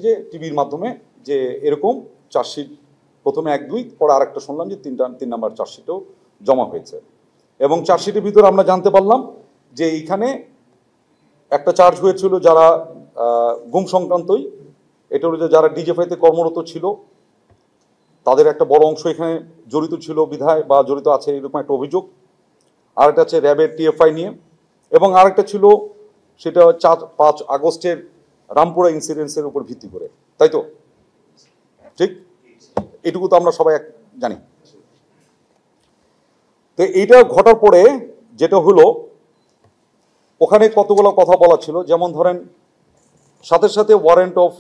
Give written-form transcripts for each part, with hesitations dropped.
যে টিভির মাধ্যমে যে এরকম চার্জশিট প্রথমে 1-2 পরে আরেকটা শুনলাম যে 3 নাম্বার চার্জশিটও জমা হয়েছে এবং চার্জশিটের ভিতরে আমরা জানতে পারলাম যে এইখানে একটা চার্জ হয়েছিল যারা গুম সংক্রান্তই, এটা হলো যে যারা ডিজিএফআইতে কর্মরত ছিল তাদের একটা বড় অংশ এখানে জড়িত ছিল বিধায় বা জড়িত আছে এরকম একটা অভিযোগ। আরেকটা আছে র্যাবের টিএফআই নিয়ে এবং আরেকটা ছিল সেটা 4-5 আগস্টের রামপুরা ইনসিডেন্সের উপর ভিত্তি করে, তাই তো? ঠিক, এটুকু তো আমরা সবাই জানি। তো এইটা ঘটার পরে যেটা হলো ওখানে কতগুলো কথা বলা ছিল, যেমন ধরেন সাথে সাথে ওয়ারেন্ট অফ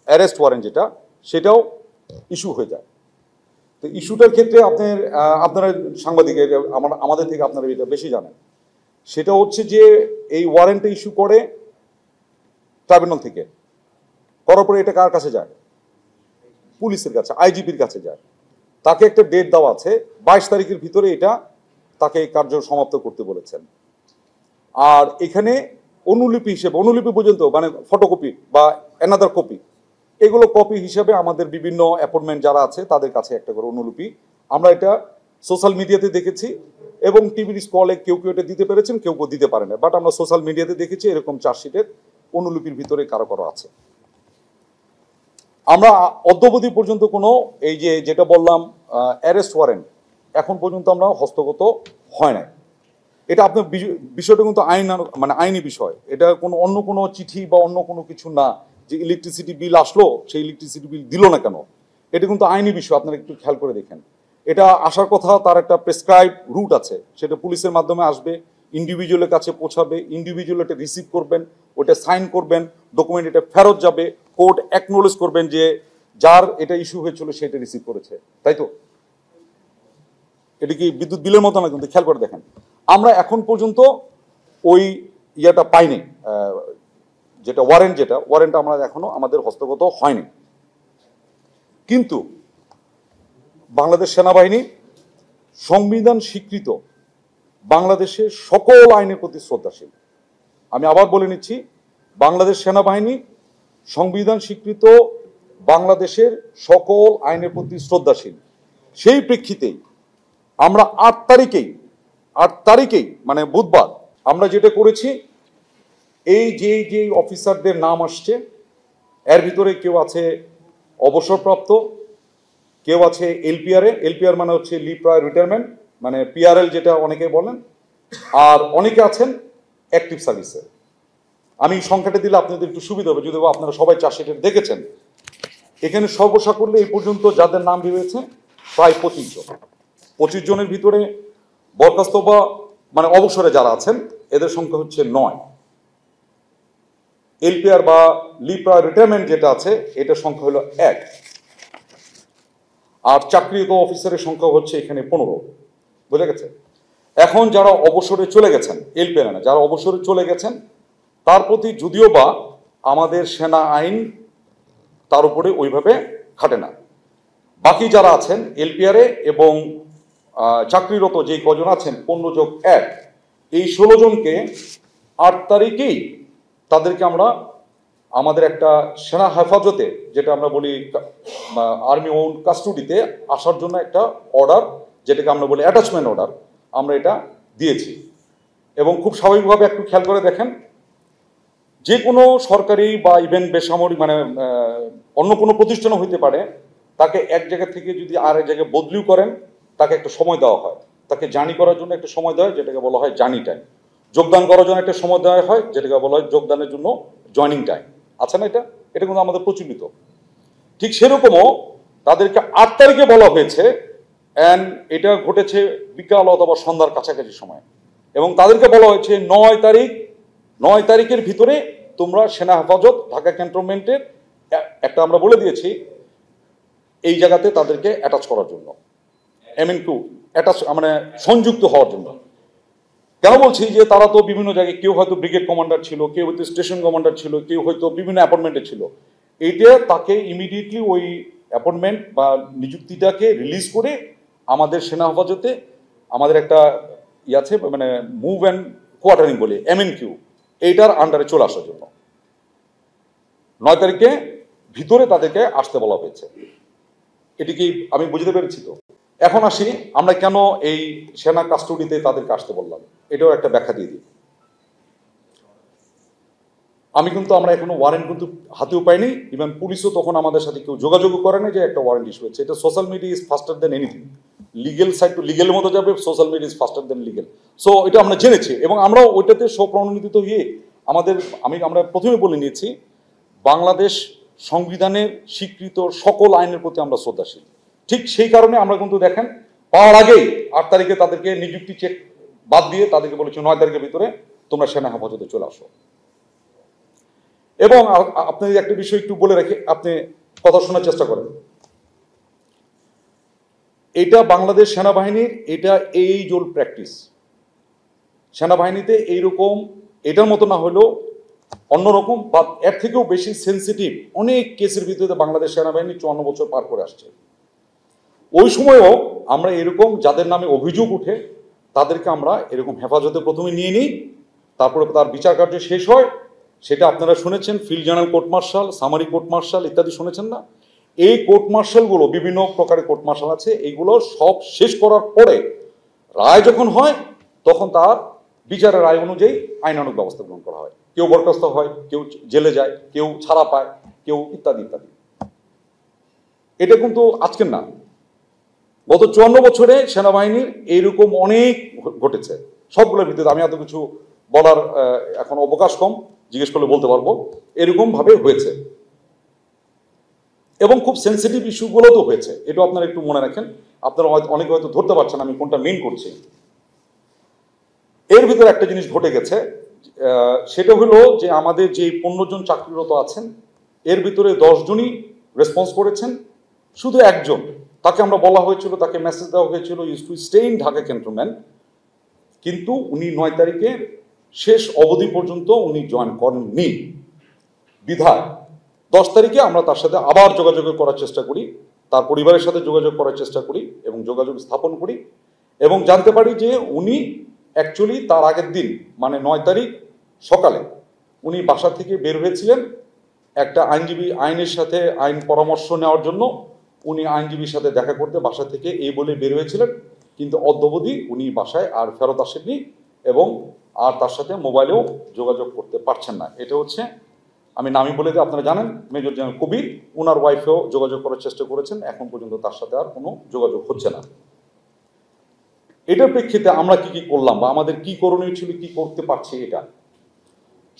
অ্যারেস্ট ওয়ারেন্ট যেটা সেটাও ইস্যু হয়ে যায়। তো ইস্যুটার ক্ষেত্রে আপনারা সাংবাদিক আমাদের থেকে আপনারা এটা বেশি জানেন, সেটা হচ্ছে যে এই ওয়ারেন্টটা ইস্যু করে ট্রাইব্যুনাল থেকে, করার পরে এটা কার কাছে যায়? পুলিশের কাছে, আইজিপির কাছে যায়। তাকে একটা ডেট দেওয়া আছে 22 তারিখের ভিতরে এটা তাকে কার্য সমাপ্ত করতে বলেছেন। আর এখানে অনুলিপি হিসেবে, অনুলিপি পর্যন্ত মানে ফটোকপি বা অ্যানাদার কপি, এগুলো কপি হিসেবে আমাদের বিভিন্ন অ্যাপয়েন্টমেন্ট যারা আছে তাদের কাছে একটা করে অনুলিপি, আমরা এটা সোশ্যাল মিডিয়াতে দেখেছি এবং টিভির স্কলে কেউ কেউ এটা দিতে পেরেছেন, কেউ কেউ দিতে পারে না, বাট আমরা সোশ্যাল মিডিয়াতে দেখেছি এরকম চার্জশিটের অনুলিপির ভিতরে কারো কারো আছে। আমরা অদ্যাবধি পর্যন্ত কোনো এই যে যেটা বললাম অ্যারেস্ট ওয়ারেন্ট এখন পর্যন্ত আমরা হস্তগত হয় নাই। এটা আপনার বিষয়টা কিন্তু আইনি বিষয়, এটা কোনো অন্য কোনো চিঠি বা অন্য কোনো কিছু না যে ইলেকট্রিসিটি বিল আসলো সেই ইলেকট্রিসিটি বিল দিল না কেন, এটা কিন্তু আইনি বিষয়। আপনারা একটু খেয়াল করে দেখেন, এটা আসার কথা তার একটা প্রেসক্রাইব রুট আছে, সেটা পুলিশের মাধ্যমে আসবে, ইন্ডিভিজুয়ালের কাছে পৌঁছাবে, ইন্ডিভিজুয়াল এটা রিসিভ করবেন, ওটা সাইন করবেন, ডকুমেন্ট এটা ফেরত যাবে, কোর্ট অ্যাকনোলেজ করবেন যে যার এটা ইস্যু হয়েছিল সেটা রিসিভ করেছে, তাই তো? এটা কি বিদ্যুৎ বিলের মতো না, কিন্তু খেয়াল করে দেখেন আমরা এখন পর্যন্ত ওই ইয়েটা পাইনি, যেটা ওয়ারেন্ট আমরা এখনো আমাদের হস্তগত হয়নি। কিন্তু বাংলাদেশ সেনাবাহিনী সংবিধান স্বীকৃত বাংলাদেশের সকল আইনের প্রতি শ্রদ্ধাশীল। আমি আবার বলে নিচ্ছি, বাংলাদেশ সেনাবাহিনী সংবিধান স্বীকৃত বাংলাদেশের সকল আইনের প্রতি শ্রদ্ধাশীল। সেই প্রেক্ষিতেই আমরা 8 তারিখেই মানে বুধবার আমরা যেটা করেছি, এই যে অফিসারদের নাম আসছে এর ভিতরে কেউ আছে অবসরপ্রাপ্ত, কেউ আছে এলপিআর মানে হচ্ছে লিভ প্রায়র রিটায়ারমেন্ট, মানে পিআরএল যেটা অনেকে বলেন, আর অনেকে আছেন অ্যাক্টিভ সার্ভিসে। আমি সংখ্যাটা দিলে আপনাদের একটু সুবিধা হবে, যদিও আপনারা সবাই চার্জশিটের দেখেছেন। এখানে সর্বসাকুল্যে এই পর্যন্ত যাদের নাম বেরিয়েছে প্রায় 25 জনের ভিতরে বরখাস্ত বা মানে অবসরে যারা আছেন এদের সংখ্যা হচ্ছে 9। এলপিআর বা লিভ প্রায়র রিটায়ারমেন্ট যেটা আছে এটার সংখ্যা হলো 1, আর চাকরিরত অফিসারের সংখ্যা হচ্ছে এখানে 15। বুঝা গেছে? এখন যারা অবসরে চলে গেছেন, এলপিআর না, যারা অবসরে চলে গেছেন তার প্রতি যদিও বা আমাদের সেনা আইন তার উপরে ওইভাবে খাটে না। বাকি যারা আছেন এলপিআরে এবং চাকরিরত যেই কজন আছেন 15+1, এই 16 জনকে 8 তারিখেই তাদেরকে আমরা আমাদের একটা সেনা হেফাজতে, যেটা আমরা বলি আর্মি ওন কাস্টডিতে আসার জন্য একটা অর্ডার, যেটাকে আমরা বলি অ্যাটাচমেন্ট অর্ডার, আমরা এটা দিয়েছি। এবং খুব স্বাভাবিকভাবে একটু খেয়াল করে দেখেন, যে কোনো সরকারি বা ইভেন বেসামরিক মানে অন্য কোনো প্রতিষ্ঠানও হইতে পারে, তাকে এক জায়গা থেকে যদি আর এক জায়গায় বদলিও করেন তাকে একটা সময় দেওয়া হয়, তাকে জার্নি করার জন্য একটা সময় দেওয়া হয় যেটাকে বলা হয় জার্নি টাইম, যোগদান করার জন্য একটা সময় দেওয়া হয় যেটাকে বলা হয় যোগদানের জন্য জয়নিং টাইম, আছে না? এটা কিন্তু আমাদের প্রচলিত। ঠিক সেরকমও তাদেরকে 8 তারিখে বলা হয়েছে, অ্যান্ড এটা ঘটেছে বিকাল অথবা সন্ধ্যার কাছাকাছি সময়, এবং তাদেরকে বলা হয়েছে 9 তারিখের ভিতরে তোমরা সেনা হেফাজত ঢাকা ক্যান্টনমেন্টের একটা আমরা বলে দিয়েছি এই জায়গাতে তাদেরকে অ্যাটাচ করার জন্য, MN2 অ্যাটাচ মানে সংযুক্ত হওয়ার জন্য। কেন বলছি যে তারা তো বিভিন্ন জায়গায়, কেউ হয়তো ব্রিগেড কমান্ডার ছিল, কেউ হয়তো স্টেশন কমান্ডার ছিল, কেউ হয়তো বিভিন্ন অ্যাপয়েন্টমেন্টে ছিল। এইটা তাকে ইমিডিয়েটলি ওই অ্যাপয়েন্টমেন্ট বা নিযুক্তিটাকে রিলিজ করে আমাদের সেনা হেফাজতে আমাদের একটা আছে মানে মুভ অ্যান্ড কোয়ার্টারিং বলে MNQ, এইটার আন্ডারে চলে আসার জন্য 9 তারিখে ভিতরে তাদেরকে আসতে বলা হয়েছে। এটি কি আমি বুঝতে পেরেছি? তো এখন আসি আমরা কেন এই সেনা কাস্টডিতে তাদেরকে আসতে বললাম, এটাও একটা ব্যাখ্যা দিয়ে দিই। আমরা এখনো ওয়ারেন্ট কিন্তু হাতেও পাইনি, ইভেন পুলিশও তখন আমাদের সাথে কেউ যোগাযোগ করে না যে একটা ওয়ারেন্ট ইস্যু হয়েছে। এটা social media is faster than anything. Legal side to legal মতো যাবে, social media is faster than legal. So এটা আমরা জেনেছি এবং আমরাও ওইটাতে স্বপ্রণোদিত হয়ে আমরা প্রথমে বলে নিয়েছি বাংলাদেশ সংবিধানের স্বীকৃত সকল আইনের প্রতি আমরা শ্রদ্ধাশীল। ঠিক সেই কারণে আমরা কিন্তু দেখেন পাওয়ার আগেই 8 তারিখে তাদেরকে নিযুক্তি চেক বাদ দিয়ে তাদেরকে বলেছি 9 তারিখের ভিতরে তোমরা সেনা হেফাজতে চলে আসো। এবং আপনি একটা বিষয় একটু বলে রাখি, আপনি কথা শোনার চেষ্টা করেন। এটা বাংলাদেশ সেনাবাহিনীর এটা এইজ ওল্ড প্র্যাকটিস। সেনাবাহিনীতে এইরকম এটার মতো না হলেও অন্যরকম বা এর থেকেও বেশি সেন্সিটিভ অনেক কেসের ভিতরে বাংলাদেশ সেনাবাহিনী 54 বছর পার করে আসছে। ওই সময়ও আমরা এরকম যাদের নামে অভিযোগ উঠে তাদেরকে আমরা এরকম হেফাজতে প্রথমে নিয়ে নিই, তারপরে তার বিচার কার্য শেষ হয়। সেটা আপনারা শুনেছেন, field general court martial, summary court martial ইত্যাদি শুনেছেন না? এই কোর্ট মার্শালগুলো বিভিন্ন প্রকারের কোর্ট মার্শাল আছে, এইগুলো সব শেষ করার পরে রায় যখন হয় তখন তার বিচারের রায় অনুযায়ী আইনানুগ ব্যবস্থা গ্রহণ করা হয়। কেউ বরখাস্ত হয়, কেউ জেলে যায়, কেউ ছাড়া পায়, কেউ ইত্যাদি ইত্যাদি। এটা কিন্তু আজকের না, গত 54 বছরে সেনাবাহিনীর এইরকম অনেক ঘটেছে। সবগুলোর ভিতরে আমি এত কিছু বলার এখন অবকাশ কম, জিজ্ঞেস করলে বলতে পারবো। এরকম ভাবে হয়েছে এবং খুব সেন্সিটিভ ইস্যুগুলো তো হয়েছে, এটা আপনারা একটু মনে রাখেন। আপনারা অনেকে হয়তো ধরতে পারছেন আমি কোনটা মেইন করছি। এর ভিতরে একটা জিনিস ঘটে গেছে, সেটা হলো যে আমাদের যে 15 জন চাকরিরত আছেন এর ভিতরে 10 জনই রেসপন্স করেছেন, শুধু একজন তাকে আমরা বলা হয়েছিল, তাকে মেসেজ দেওয়া হয়েছিল use to stay in Dhaka cantonment, কিন্তু উনি 9 তারিখে শেষ অবধি পর্যন্ত উনি জয়েন করেননি। বিধায় 10 তারিখে আমরা তার সাথে আবার যোগাযোগ করার চেষ্টা করি, তার পরিবারের সাথে যোগাযোগ করার চেষ্টা করি এবং যোগাযোগ স্থাপন করি এবং জানতে পারি যে উনি অ্যাকচুয়ালি তার আগের দিন মানে 9 তারিখ সকালে উনি বাসা থেকে বের হয়েছিলেন একটা আইনের সাথে আইন পরামর্শ নেওয়ার জন্য। উনি আইনজীবীর সাথে দেখা করতে বাসা থেকে এই বলে বের হয়েছিলেন, কিন্তু অদ্যাবধি উনি বাসায় আর ফেরত আসেননি এবং আর তার সাথে মোবাইলেও যোগাযোগ করতে পারছেন না। এটা হচ্ছে, আমি নামই বলে দিই, আপনারা জানেন মেজর জেনারেল কবির, ওনার ওয়াইফেও যোগাযোগ করার চেষ্টা করেছেন, এখন পর্যন্ত তার সাথে আর কোনো যোগাযোগ হচ্ছে না। এটার প্রেক্ষিতে আমরা কি কি করলাম বা আমাদের কি করণীয় ছিল, কি করতে পারছি, এটা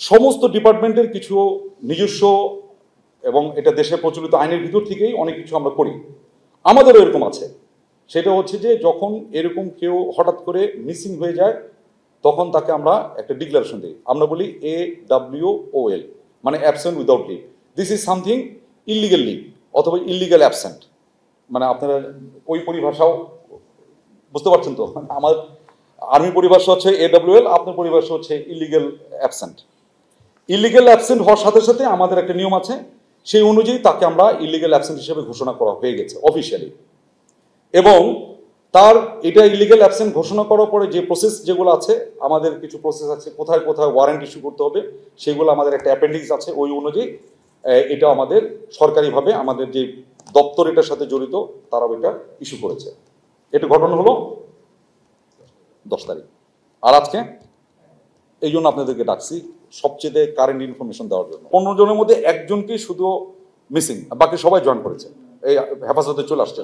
সমস্ত ডিপার্টমেন্টের কিছু নিজস্ব এবং এটা দেশে প্রচলিত আইনের ভিতর থেকেই অনেক কিছু আমরা করি। আমাদেরও এরকম আছে, সেটা হচ্ছে যে যখন এরকম কেউ হঠাৎ করে মিসিং হয়ে যায় তখন তাকে আমরা একটা ডিক্লারেশন দিই, আমরা বলি AWOL, মানে absent without leave. This is something illegal leave অথবা ইলিগাল অ্যাবসেন্ট, মানে আপনারা ওই পরিভাষাও বুঝতে পারছেন তো। আমার আর্মি পরিভাষা হচ্ছে AWOL, আপনার পরিভাষা হচ্ছে ইলিগাল অ্যাবসেন্ট। ইলিগাল অ্যাবসেন্ট হওয়ার সাথে সাথে আমাদের একটা নিয়ম আছে, সেই অনুযায়ী তাকে আমরা ইলিগাল অ্যাবসেন্ট হিসেবে ঘোষণা করা হয়ে গেছে অফিসিয়ালি। এবং তার এটা ইলিগাল অ্যাবসেন্ট ঘোষণা করার পরে যে প্রসেস যেগুলো আছে, আমাদের কিছু প্রসেস আছে, কোথায় কোথায় ওয়ারেন্ট ইস্যু করতে হবে সেগুলো আমাদের একটা অ্যাপেন্ডিক্স আছে, ওই অনুযায়ী এটা আমাদের সরকারিভাবে আমাদের যে দপ্তর এটার সাথে জড়িত তারাও এটা ইস্যু করেছে। এটা ঘটনা হলো 10 তারিখ। আর আজকে এই জন্য আপনাদেরকে ডাকছি সবচেয়ে কারেন্ট ইনফরমেশন দেওয়ার জন্য। 15 জনের মধ্যে একজনকেই শুধু মিসিং, বাকি সবাই জয়েন করেছে, এই হেফাজতে চলে আসছে।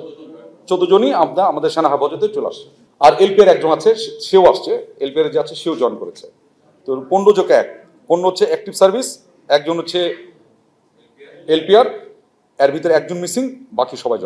14 জনই আমাদের সেনা হেফাজতে চলে আসছে। আর এলপিআর একজন আছে, সেও আসছে, এলপিআর যে আছে সেও জয়েন করেছে। তো 15 জনকে 15 হচ্ছে অ্যাক্টিভ সার্ভিস, একজন হচ্ছে এলপিআর, এর ভিতরে একজন মিসিং, বাকি সবাই